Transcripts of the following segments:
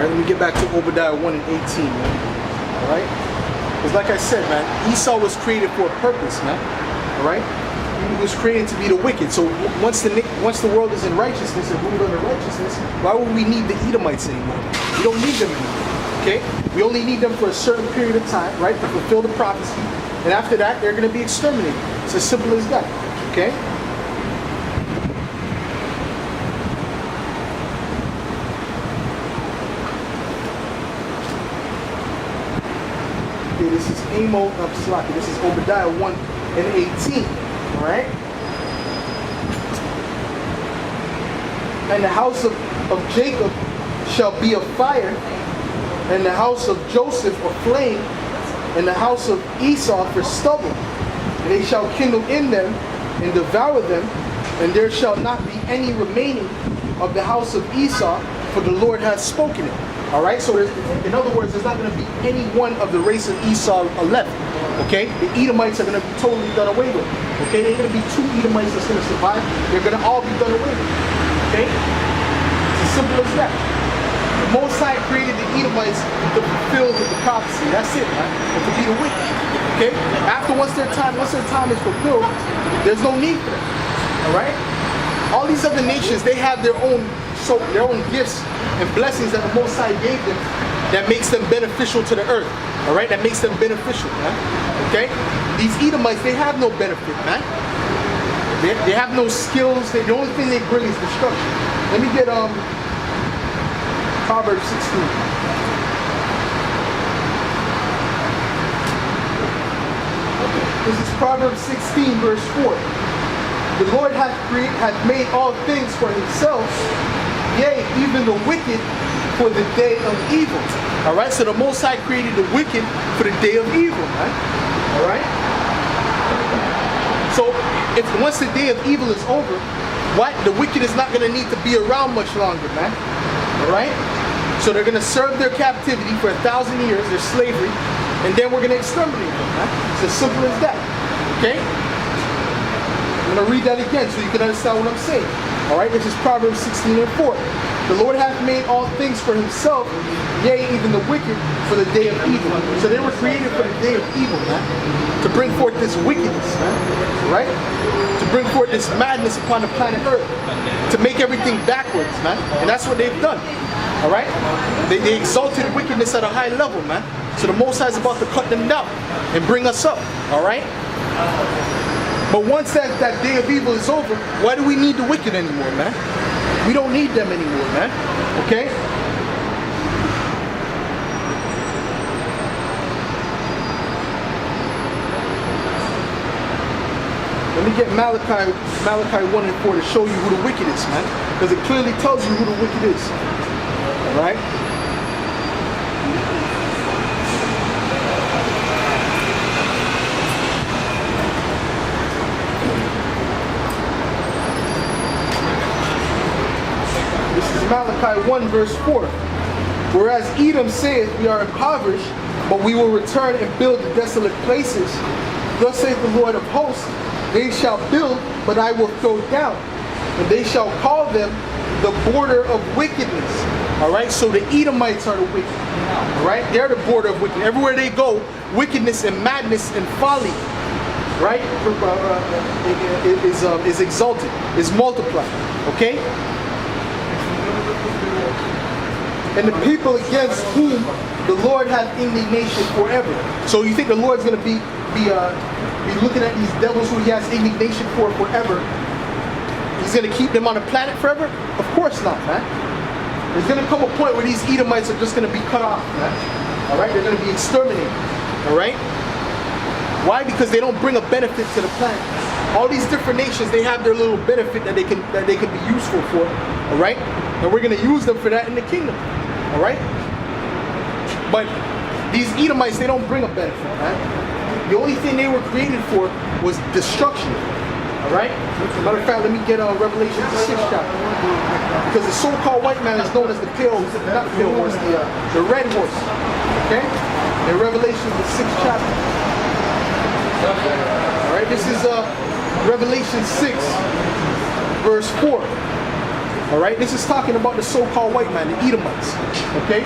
All right, let me get back to Obadiah 1 and 18, man. All right? Because like I said, man, Esau was created for a purpose, man. All right? He was created to be the wicked. So once the world is in righteousness and ruled under righteousness, why would we need the Edomites anymore? We don't need them anymore. Okay? We only need them for a certain period of time, right, to fulfill the prophecy. And after that, they're going to be exterminated. It's as simple as that. Okay? Okay, this is this is Obadiah 1 and 18. All right? And the house of Jacob shall be a fire, and the house of Joseph a flame, and the house of Esau for stubble. And they shall kindle in them and devour them, and there shall not be any remaining of the house of Esau, for the Lord has spoken it. All right, so in other words, there's not going to be any one of the race of Esau left. Okay, the Edomites are going to be totally done away with. Okay, there are going to be 2 Edomites that's going to survive. They're going to all be done away with. Okay, it's as simple as that. The Most High created the Edomites to fulfill the prophecy. That's it, man. And to be the wicked. Okay, once their time is fulfilled, there's no need for them. All right, all these other nations, they have their own gifts and blessings that the Most High gave them that makes them beneficial to the earth. All right, that makes them beneficial, man. Okay, these Edomites, they have no benefit, man. They have no skills. The only thing they bring is destruction. Let me get Proverbs 16. This is Proverbs 16, verse 4. The Lord hath made all things for himself, yea, even the wicked for the day of evil. All right, so the Most High created the wicked for the day of evil, man. All right. So once the day of evil is over, the wicked is not going to need to be around much longer, man. All right. So they're going to serve their captivity for 1,000 years, their slavery, and then we're going to exterminate them, man. It's as simple as that. Okay. I'm going to read that again so you can understand what I'm saying. All right, this is Proverbs 16 and 4. The Lord hath made all things for himself, yea, even the wicked for the day of evil. So they were created for the day of evil, man. To bring forth this wickedness, man. Right? To bring forth this madness upon the planet Earth. To make everything backwards, man. And that's what they've done. All right? They exalted wickedness at a high level, man. So the Most High is about to cut them down and bring us up. All right? But once that day of evil is over, why do we need the wicked anymore, man? We don't need them anymore, man. Okay? Let me get Malachi 1 and 4 to show you who the wicked is, man. Because it clearly tells you who the wicked is. Alright? Malachi 1 verse 4. Whereas Edom saith, we are impoverished, but we will return and build the desolate places. Thus saith the Lord of hosts, they shall build, but I will throw down. And they shall call them the border of wickedness. Alright, so the Edomites are the wicked. Alright, they're the border of wickedness. Everywhere they go, wickedness and madness and folly, right, is exalted, is multiplied. Okay? And the people against whom the Lord hath indignation forever. So you think the Lord's going to be looking at these devils who he has indignation for forever? He's going to keep them on the planet forever? Of course not, man. There's going to come a point where these Edomites are just going to be cut off, man. All right? They're going to be exterminated. All right? Why? Because they don't bring a benefit to the planet. All these different nations, they have their little benefit that they can be useful for. All right? And we're going to use them for that in the kingdom. All right? But these Edomites, they don't bring a benefit, man. The only thing they were created for was destruction. All right? As a matter of fact, let me get Revelation the 6th chapter. Because the so-called white man is known as the not the pale horse, the red horse. Okay? In Revelation the 6th chapter. All right? This is Revelation 6, verse 4. All right, this is talking about the so-called white man, the Edomites. Okay,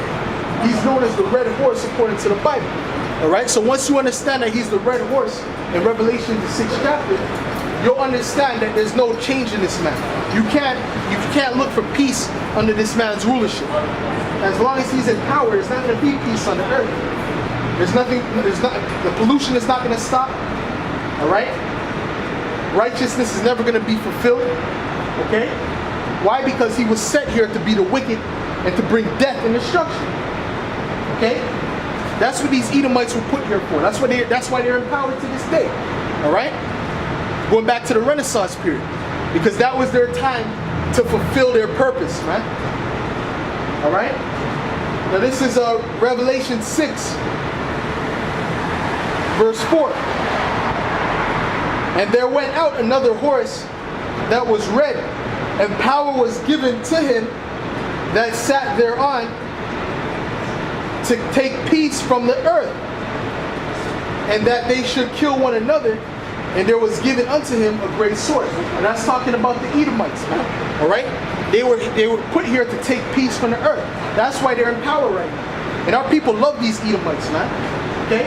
he's known as the red horse according to the Bible. All right, so once you understand that he's the red horse in Revelation the 6th chapter, you'll understand that there's no change in this man. You can't look for peace under this man's rulership. As long as he's in power, there's not going to be peace on the earth. The pollution is not going to stop. All right, righteousness is never going to be fulfilled. Okay, why? Because he was set here to be the wicked and to bring death and destruction. Okay, that's what these Edomites were put here for. That's why they're empowered to this day. All right, going back to the Renaissance period, because that was their time to fulfill their purpose, man. All right. Now this is Revelation 6, verse 4. And there went out another horse that was red, and power was given to him that sat thereon to take peace from the earth, and that they should kill one another, and there was given unto him a great sword. And that's talking about the Edomites, man. All right, they were put here to take peace from the earth. That's why they're in power right now, and our people love these Edomites, man. Okay,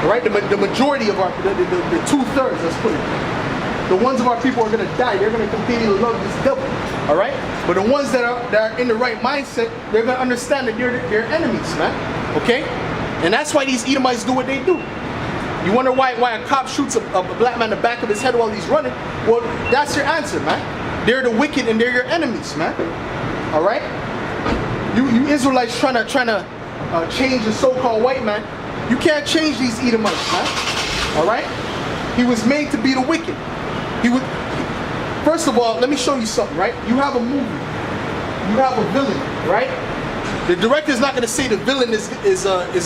all right. The majority of our the 2/3, let's put it. The ones of our people are going to die. They're going to continue to love this devil. All right? But the ones that are in the right mindset, they're going to understand that they're enemies, man. Okay? And that's why these Edomites do what they do. You wonder why a cop shoots a black man in the back of his head while he's running? Well, that's your answer, man. They're the wicked and they're your enemies, man. All right? You Israelites trying to change the so-called white man. You can't change these Edomites, man. All right? He was made to be the wicked. First of all, let me show you something, right? You have a movie. You have a villain, right? The director's not going to say the villain is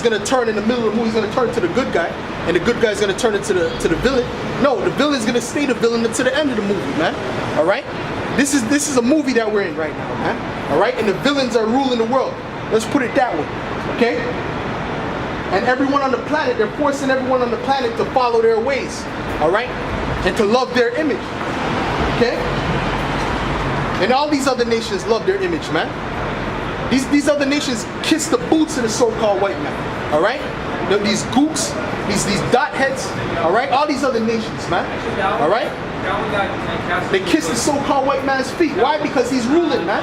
going to turn in the middle of the movie. He's going to turn to the good guy, and the good guy's going to turn into the villain. No, the villain's going to stay the villain until the end of the movie, man. All right? This is a movie that we're in right now, man. All right? And the villains are ruling the world. Let's put it that way, okay? And everyone on the planet, they're forcing everyone on the planet to follow their ways, all right? And to love their image, okay? And all these other nations love their image, man. These other nations kiss the boots of the so-called white man, all right? These gooks, these dot heads, all right? All these other nations, man, all right? They kiss the so-called white man's feet. Why? Because he's ruling, man.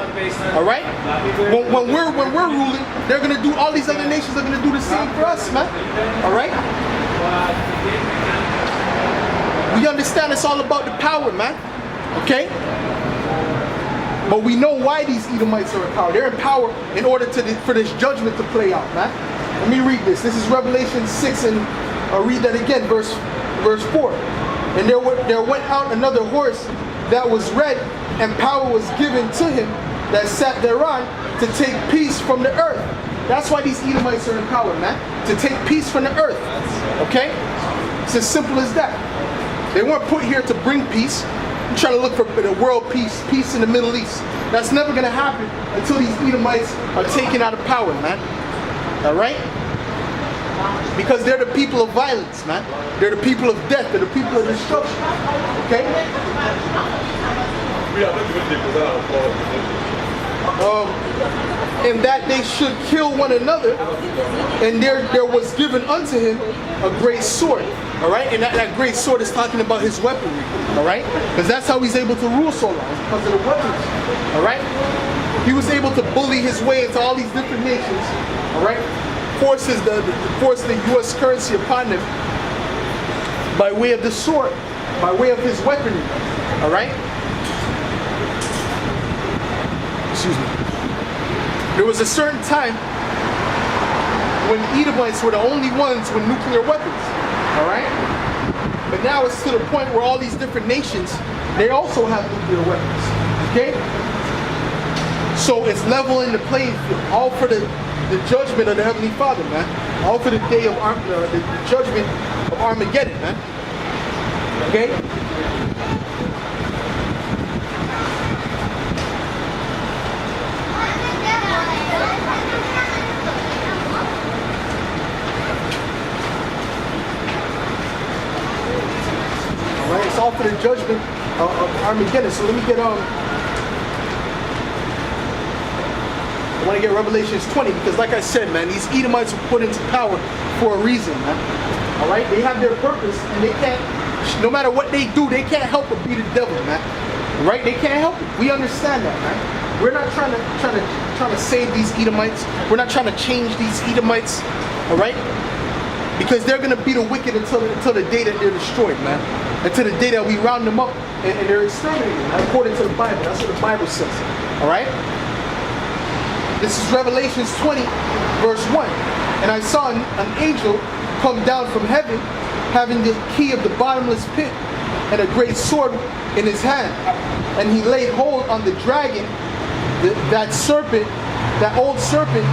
All right? When we're ruling, they're gonna do. All these other nations are gonna do the same for us, man. All right? We understand it's all about the power, man. Okay? But we know why these Edomites are in power. They're in power in order for this judgment to play out, man. Let me read this. This is Revelation 6, and I'll read that again, verse 4. And there went out another horse that was red, and power was given to him that sat thereon to take peace from the earth. That's why these Edomites are in power, man. To take peace from the earth. Okay? It's as simple as that. They weren't put here to bring peace. You're trying to look for the world peace, peace in the Middle East. That's never going to happen until these Edomites are taken out of power, man. All right? Because they're the people of violence, man. They're the people of death. They're the people of destruction. Okay? And that they should kill one another, and there was given unto him a great sword. All right? And that great sword is talking about his weaponry. All right? Because that's how he's able to rule so long, because of the weapons. All right? He was able to bully his way into all these different nations. All right? Force the U.S. currency upon them by way of the sword, by way of his weaponry. All right? Excuse me. There was a certain time when Edomites were the only ones with nuclear weapons. All right? But now it's to the point where all these different nations, they also have nuclear weapons. Okay? So it's leveling the playing field, all for the judgment of the Heavenly Father, man. All for the day of the judgment of Armageddon, man. Okay? Alright, it's all for the judgment of Armageddon. So let me get want to get Revelations 20 because, like I said, man, these Edomites were put into power for a reason, man. All right, they have their purpose, and they can't. No matter what they do, they can't help but be the devil, man. Right? They can't help it. We understand that, man. We're not trying to save these Edomites. We're not trying to change these Edomites. All right? Because they're gonna be the wicked until the day that they're destroyed, man. Until the day that we round them up and they're exterminated, according to the Bible. That's what the Bible says. All right? This is Revelations 20, verse 1. And I saw an angel come down from heaven, having the key of the bottomless pit and a great sword in his hand. And he laid hold on the dragon, that serpent, that old serpent,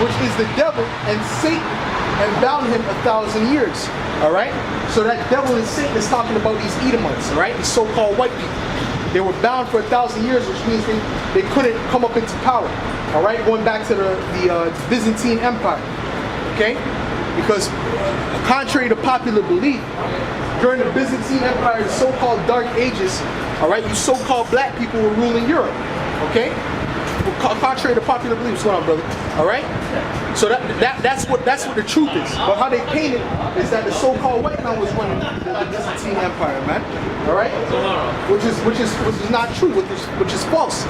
which is the devil and Satan, and bound him 1,000 years. All right? So that devil and Satan is talking about these Edomites, all right? These so-called white people. They were bound for 1,000 years, which means they couldn't come up into power. All right? Going back to the Byzantine Empire. Okay? Because contrary to popular belief, during the Byzantine Empire, the so-called Dark Ages, all right, you so-called black people were ruling Europe. Okay? Contrary to popular belief. What's going on, brother? All right? So that's what the truth is. But how they paint it is that the so-called white man was running the Byzantine Empire, man. All right? Which is not true, which is false.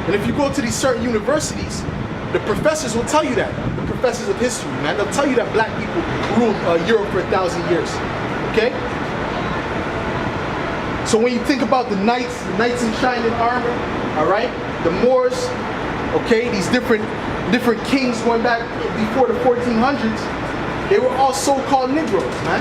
And if you go to these certain universities, the professors will tell you that. The professors of history, man. They'll tell you that black people ruled Europe for 1,000 years. Okay? So when you think about the knights in shining armor, all right? The Moors, okay, these different kings going back before the 1400s, they were all so-called Negroes, man.